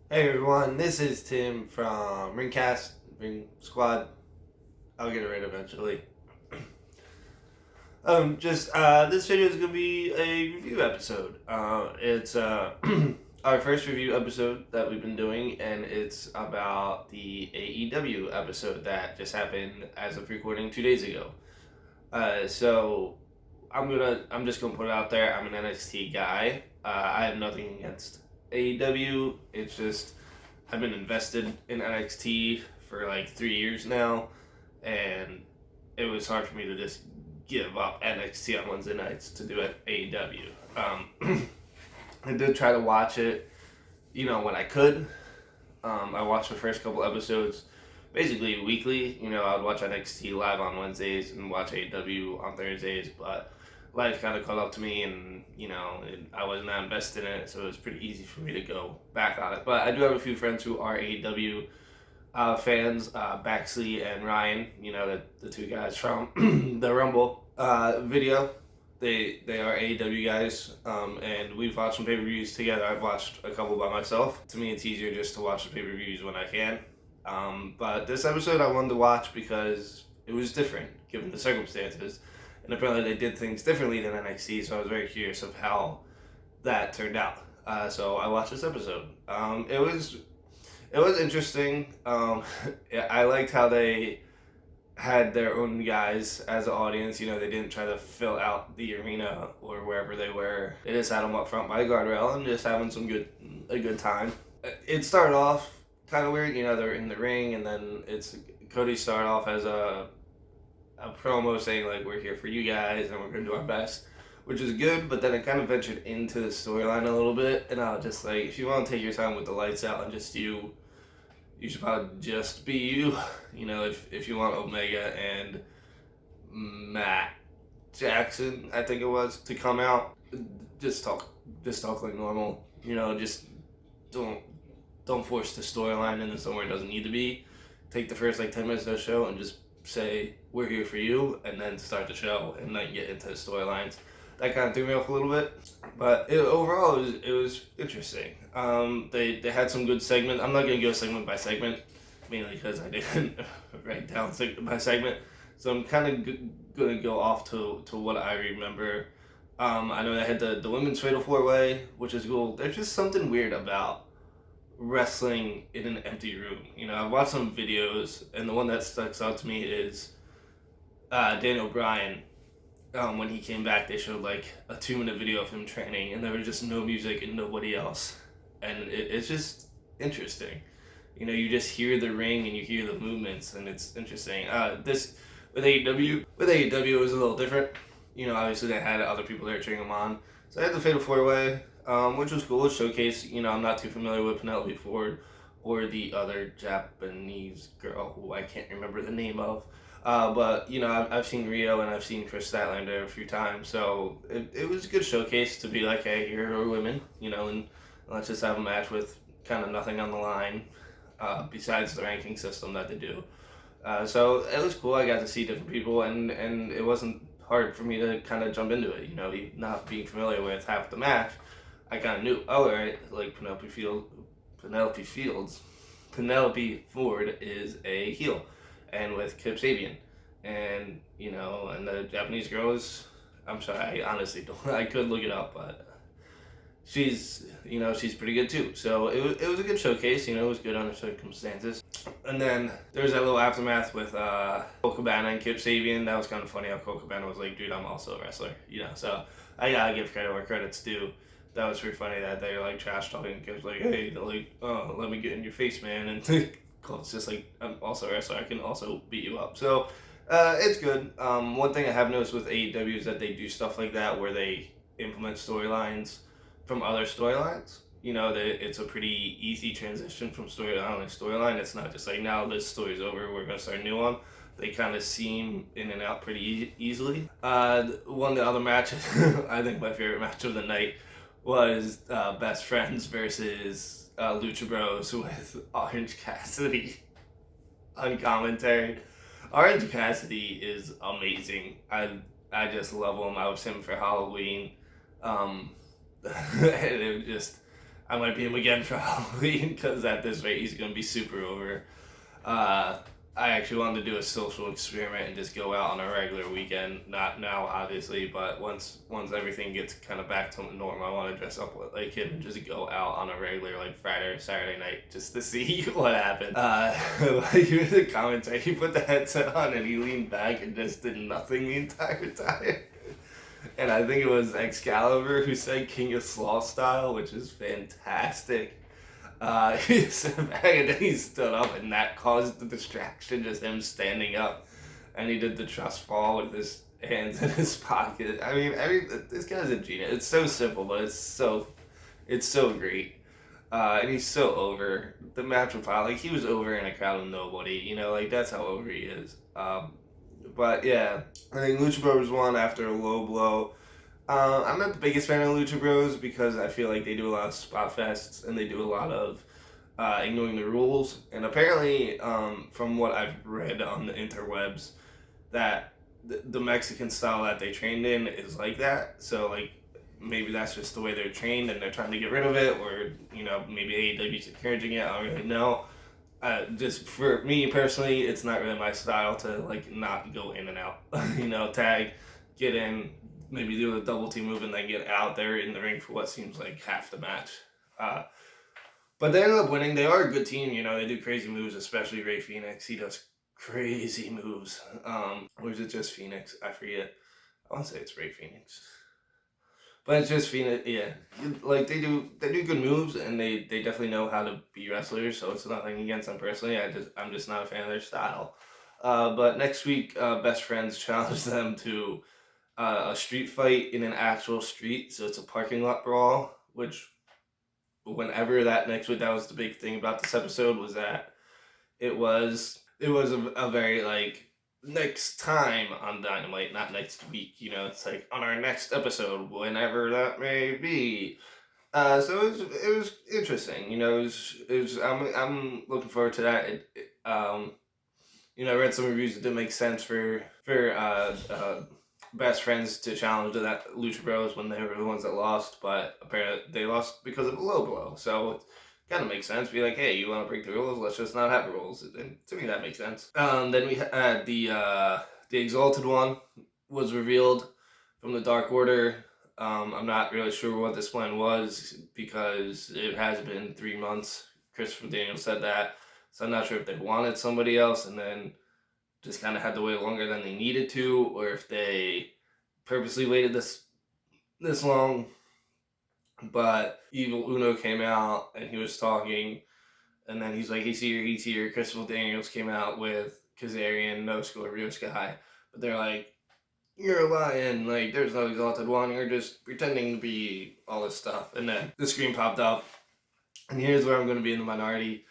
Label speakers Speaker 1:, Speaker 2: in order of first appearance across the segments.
Speaker 1: Hey everyone, this is Tim from RingSqwad. I'll get it right eventually. This video is gonna be a review episode. It's our first review episode that we've been doing, and it's about the AEW episode that just happened as of recording 2 days ago. So I'm just gonna put it out there. I'm an NXT guy. I have nothing against AEW. It's just I've been invested in NXT for like 3 years now, and it was hard for me to just give up NXT on Wednesday nights to do it AEW. I did try to watch it, when I could. I watched the first couple episodes basically weekly. I'd watch NXT live on Wednesdays and watch AEW on Thursdays, but life kind of caught up to me, and I was not invested in it, so it was pretty easy for me to go back on it. But I do have a few friends who are AEW fans, Baxley and Ryan. The two guys from the Rumble video. They are AEW guys, and we've watched some pay-per-views together. I've watched a couple by myself. To me, it's easier just to watch the pay-per-views when I can. But this episode I wanted to watch because it was different, given the circumstances. And apparently they did things differently than NXT, so I was very curious of how that turned out. So I watched this episode. It was interesting. I liked how they had their own guys as an audience. They didn't try to fill out the arena or wherever they were. They just had them up front by the guardrail and just having a good time. It started off kind of weird. They're in the ring, and then Cody started off as a promo saying like, we're here for you guys and we're gonna do our best, which is good. But then it kind of ventured into the storyline a little bit, and I was just like, if you want to take your time with the lights out and just you should probably just be you. If you want Omega and Matt Jackson, I think it was, to come out, just talk like normal. Just don't force the storyline into somewhere it doesn't need to be. Take the first 10 minutes of the show and just say, we're here for you, and then start the show and then get into the storylines. That kind of threw me off a little bit, but overall it was interesting. They had some good segments. I'm not going to go segment by segment, mainly because I didn't write down segment by segment, so I'm kind of going to go off to what I remember. I know they had the women's fatal 4-way, which is cool. There's just something weird about wrestling in an empty room. I've watched some videos, and the one that sticks out to me is Daniel Bryan. When he came back, they showed like a 2-minute video of him training, and there was just no music and nobody else, and it's just interesting. You just hear the ring and you hear the movements, and it's interesting. This with AEW it was a little different. Obviously they had other people there cheering them on, so I had the Fatal 4-way, which was cool. It showcased, I'm not too familiar with Penelope Ford or the other Japanese girl who I can't remember the name of. But I've seen Rio and I've seen Chris Statlander a few times, so it was a good showcase to be like, hey, here are women, and let's just have a match with kind of nothing on the line, besides the ranking system that they do. So it was cool. I got to see different people, and it wasn't hard for me to kind of jump into it. Not being familiar with half the match, I kind of knew, oh, right, like Penelope Ford is a heel, and with Kip Sabian, and and the Japanese girls. I'm sorry, I honestly don't. I could look it up, but she's pretty good too. So it was a good showcase. It was good under circumstances. And then there was that little aftermath with Cole Cabana and Kip Sabian. That was kind of funny how Cole Cabana was like, dude, I'm also a wrestler. So I gotta give credit where credit's due. That was pretty funny that they're like trash talking. Kip's like, hey, oh, let me get in your face, man. And Cole's just like, I'm also a wrestler. I can also beat you up. So it's good. One thing I have noticed with AEW is that they do stuff like that where they implement storylines from other storylines. It's a pretty easy transition from storyline to storyline. It's not just like, now this story's over, we're going to start a new one. They kind of seam in and out pretty easily. One of the other matches, I think my favorite match of the night, was Best Friends versus Lucha Bros with Orange Cassidy on commentary. Orange Cassidy is amazing. I just love him. I was him for Halloween. And it was just I might beat him again for Halloween because at this rate he's gonna be super over. Uh, I actually wanted to do a social experiment and just go out on a regular weekend. Not now, obviously, but once everything gets kind of back to normal, I want to dress up like him and just go out on a regular like Friday or Saturday night just to see what happened. He was a commentator. He put the headset on and he leaned back and just did nothing the entire time. And I think it was Excalibur who said King of Slaw style, which is fantastic. He sat back and then he stood up, and that caused the distraction, just him standing up. And he did the trust fall with his hands in his pocket. I mean, this guy's a genius. It's so simple, but it's so great. And he's so over. The match with Pyle, like, he was over in a crowd of nobody, you know, like, that's how over he is. But yeah, I think Lucha Bros won after a low blow. I'm not the biggest fan of Lucha Bros because I feel like they do a lot of spot fests and they do a lot of ignoring the rules. And apparently, from what I've read on the interwebs, that the Mexican style that they trained in is like that. So, like, maybe that's just the way they're trained and they're trying to get rid of it, or, you know, maybe AEW's encouraging it. I don't really know. Just for me personally, it's not really my style to, like, not go in and out. You know, tag, get in, maybe do a double team move, and then get out there in the ring for what seems like half the match. But they ended up winning. They are a good team, you know. They do crazy moves, especially Ray Phoenix. He does crazy moves. Or is it just Phoenix? I forget. I want to say it's Ray Phoenix. But it's just Phoenix, yeah. Like, they do good moves, and they definitely know how to be wrestlers, so it's nothing against them personally. I'm just not a fan of their style. But next week, Best Friends challenged them to a street fight in an actual street, so it's a parking lot brawl, which whenever that next week, that was the big thing about this episode, was that it was a very, like, next time on Dynamite, not next week, you know, it's like on our next episode, whenever that may be. So it was interesting, you know. I'm looking forward to that. You know, I read some reviews. It didn't make sense for Best Friends to challenge that Lucha Bros when they were the ones that lost, but apparently they lost because of a low blow. So it kind of makes sense. Be like, hey, you want to break the rules? Let's just not have rules. And to me, that makes sense. Then we had the Exalted One was revealed from the Dark Order. I'm not really sure what this plan was because it has been 3 months. Christopher Daniels said that. So I'm not sure if they wanted somebody else and then just kind of had to wait longer than they needed to, or if they purposely waited this long. But Evil Uno came out and he was talking, and then he's like, he's here. Christopher Daniels came out with Kazarian, No Score, Real Sky. But they're like, you're lying, like, there's no Exalted One, you're just pretending to be all this stuff. And then the screen popped up, and here's where I'm going to be in the minority.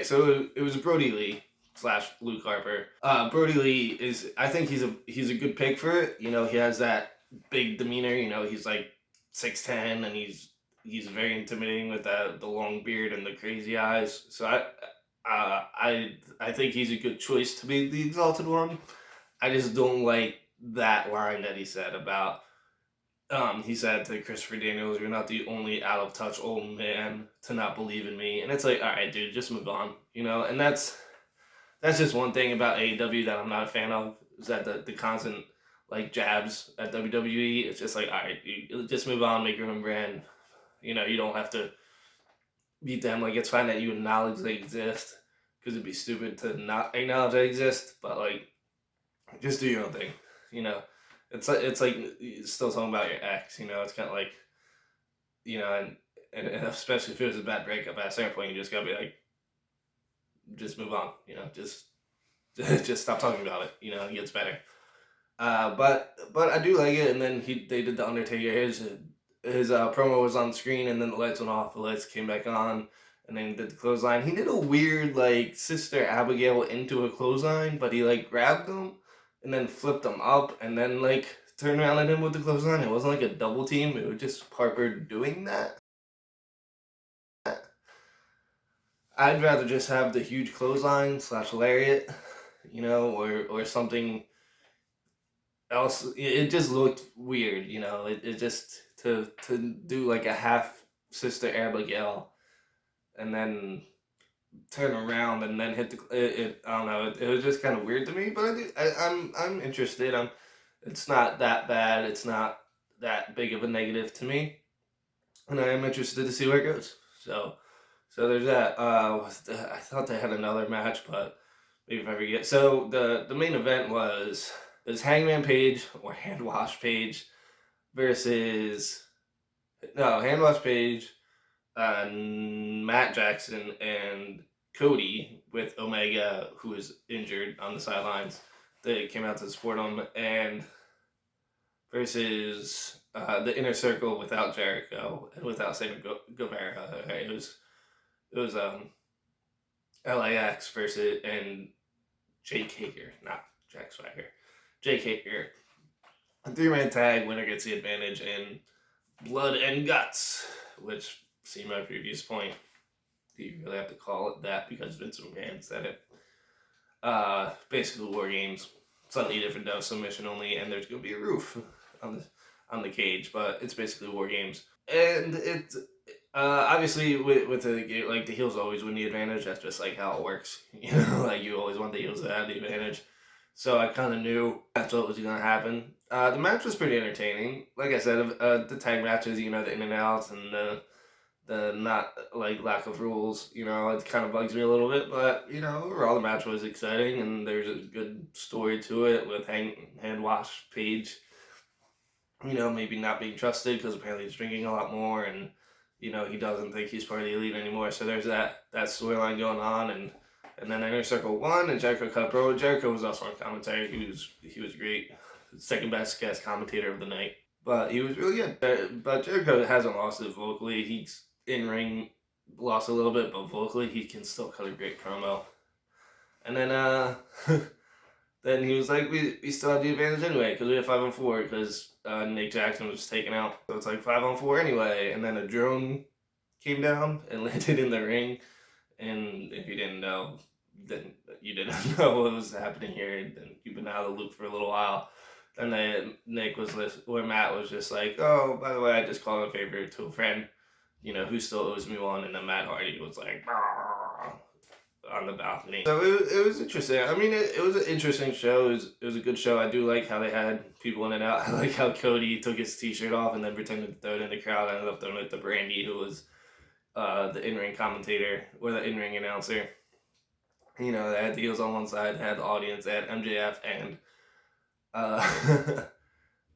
Speaker 1: So it was Brody Lee / Luke Harper. Brody Lee I think he's a good pick for it. You know, he has that big demeanor. You know, he's like 6'10", and he's very intimidating with the long beard and the crazy eyes. So I think he's a good choice to be the Exalted One. I just don't like that line that he said about. He said to Christopher Daniels, "You're not the only out of touch old man to not believe in me." And it's like, all right, dude, just move on, you know. And that's just one thing about AEW that I'm not a fan of, is that the constant, like, jabs at WWE. It's just like, all right, you just move on, make your own brand. You know, you don't have to beat them. Like, it's fine that you acknowledge they exist, because it'd be stupid to not acknowledge they exist. But, like, just do your own thing, you know. It's like still talking about your ex, you know. It's kind of like, you know, and especially if it was a bad breakup, at a certain point you just gotta be like, just move on, you know, just stop talking about it, you know. It gets better. But I do like it. And then they did the Undertaker. His promo was on the screen, and then the lights went off. The lights came back on, and then he did the clothesline. He did a weird, like, Sister Abigail into a clothesline, but he, like, grabbed him and then flipped him up, and then, like, turned around at him with the clothesline. It wasn't like a double team. It was just Harper doing that. I'd rather just have the huge clothesline / lariat, you know, or something else. It just looked weird, you know. It just to do like a half sister Abigail, and then turn around and then hit I don't know. It was just kind of weird to me, but I'm interested. It's not that bad. It's not that big of a negative to me, and I am interested to see where it goes. So there's that. I thought they had another match, but maybe if I forget. So the main event was Hangman Page or Handwash Page versus Handwash Page, Matt Jackson and Cody with Omega, who is injured on the sidelines. They came out to support him, and versus the Inner Circle without Jericho and without Sammy Guevara. It was LAX versus and Jake Hager, not Jack Swagger. Jake Hager. A 3-man tag, winner gets the advantage in Blood and Guts, which, see my previous point, you really have to call it that because Vince McMahon said it. Basically War Games, slightly different though, submission only, and there's going to be a roof on the cage, but it's basically War Games. And it's obviously with the heels always win the advantage. That's just like how it works. You know, like you always want the heels to have the advantage. So I kind of knew that's what was going to happen. The match was pretty entertaining. Like I said, the tag matches, you know, the in and outs and the not like lack of rules, you know, it kind of bugs me a little bit. But you know, overall the match was exciting and there's a good story to it with Handwash Page. You know, maybe not being trusted because apparently he's drinking a lot more and, you know, he doesn't think he's part of the Elite anymore. So there's that storyline going on. And then Inner Circle won and Jericho cut pro. Jericho was also on commentary. He was great. Second best guest commentator of the night. But he was really good. But Jericho hasn't lost it vocally. He's in ring lost a little bit, but vocally he can still cut a great promo. And then then he was like, we still have the advantage anyway because we have 5-on-4 because Nick Jackson was taken out. So it's like 5-on-4 anyway. And then a drone came down and landed in the ring. And if you didn't know, then you didn't know what was happening here. Then you've been out of the loop for a little while. And then Matt was just like, oh, by the way, I just called a favor to a friend, you know, who still owes me one. And then Matt Hardy was like, on the balcony. So it was interesting. I mean, it was an interesting show. It was a good show. I do like how they had people in and out. I like how Cody took his t-shirt off and then pretended to throw it in the crowd. I ended up throwing it to Brandy, who was the in-ring commentator or the in-ring announcer. You know, they had the heels on one side, they had the audience, they had MJF and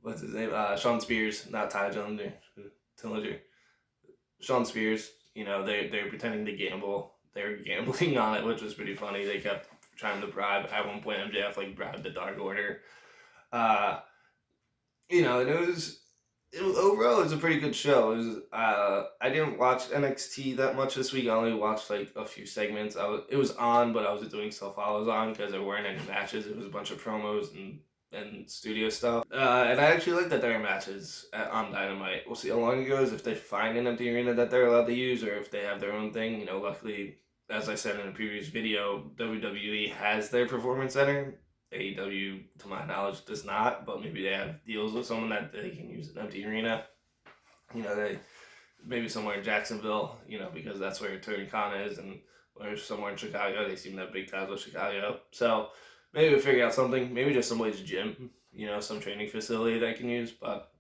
Speaker 1: what's his name? Sean Spears, not Ty Dillinger. Sean Spears. You know, they're pretending to gamble. They were gambling on it, which was pretty funny. They kept trying to bribe. At one point, MJF bribed the Dark Order. You know, and overall, it was a pretty good show. It was, I didn't watch NXT that much this week. I only watched a few segments. It was on, but I was doing stuff while I was on because there weren't any matches. It was a bunch of promos and studio stuff. And I actually like that there are matches on Dynamite. We'll see how long it goes, if they find an empty arena that they're allowed to use, or if they have their own thing. You know, luckily, as I said in a previous video, WWE has their performance center. AEW, to my knowledge, does not, but maybe they have deals with someone that they can use an empty arena. You know, maybe somewhere in Jacksonville, you know, because that's where Tony Khan is, and or somewhere in Chicago. They seem to have big ties with Chicago. So maybe we'll figure out something. Maybe just somebody's gym, you know, some training facility that I can use. But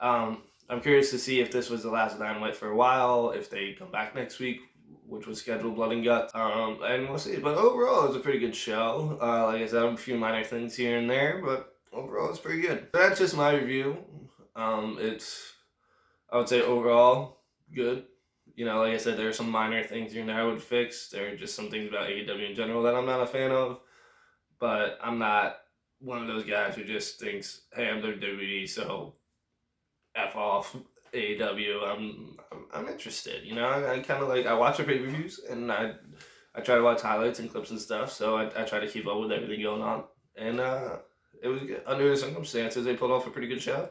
Speaker 1: I'm curious to see if this was the last Dynamite for a while, if they come back next week, which was scheduled Blood and Guts, and we'll see. But overall, it was a pretty good show. Like I said, a few minor things here and there, but overall, it's pretty good. So that's just my review. It's, I would say, overall, good. You know, like I said, there are some minor things here and there I would fix. There are just some things about AEW in general that I'm not a fan of, but I'm not one of those guys who just thinks, hey, I'm WWE, so F off AEW. I'm interested, you know. I kind of I watch the pay-per-views and I try to watch highlights and clips and stuff, so I try to keep up with everything going on, and it was good. Under the circumstances, they pulled off a pretty good show,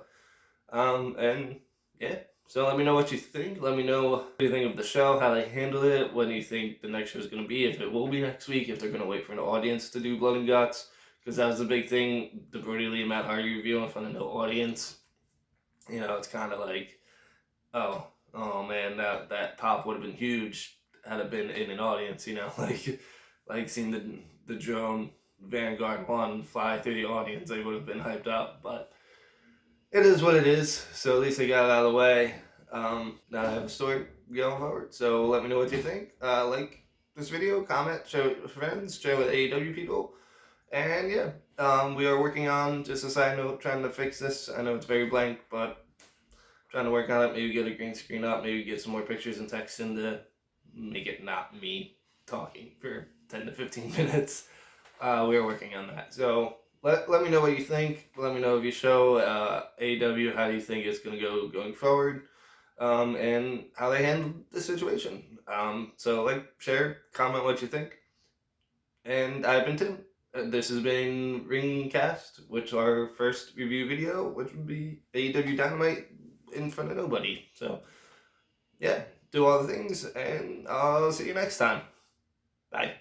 Speaker 1: and yeah. So let me know what you think. Let me know what you think of the show, how they handled it, what do you think the next show is going to be, if it will be next week, if they're going to wait for an audience to do Blood and Guts, because that was the big thing, the Brody Lee and Matt Hardy review in front of no audience. You know, it's kind of like, oh, Oh man, that pop would have been huge had it been in an audience. Like seeing the drone Vanguard 1 fly through the audience, they would have been hyped up. But it is what it is. So at least I got it out of the way. Now I have a story going forward. So let me know what you think. Like this video, comment, share it with friends, share with AEW people. And yeah, we are working on, just a side note, trying to fix this. I know it's very blank, but trying to work on it. Maybe get a green screen up, maybe get some more pictures and text in to make it not me talking for 10 to 15 minutes. We are working on that. So let me know what you think. Let me know if you show AEW, how do you think it's going to go going forward, and how they handle the situation. So like, share, comment what you think. And I've been Tim. This has been Ringcast, which our first review video, which would be AEW Dynamite in front of nobody. So yeah, do all the things, and I'll see you next time. Bye.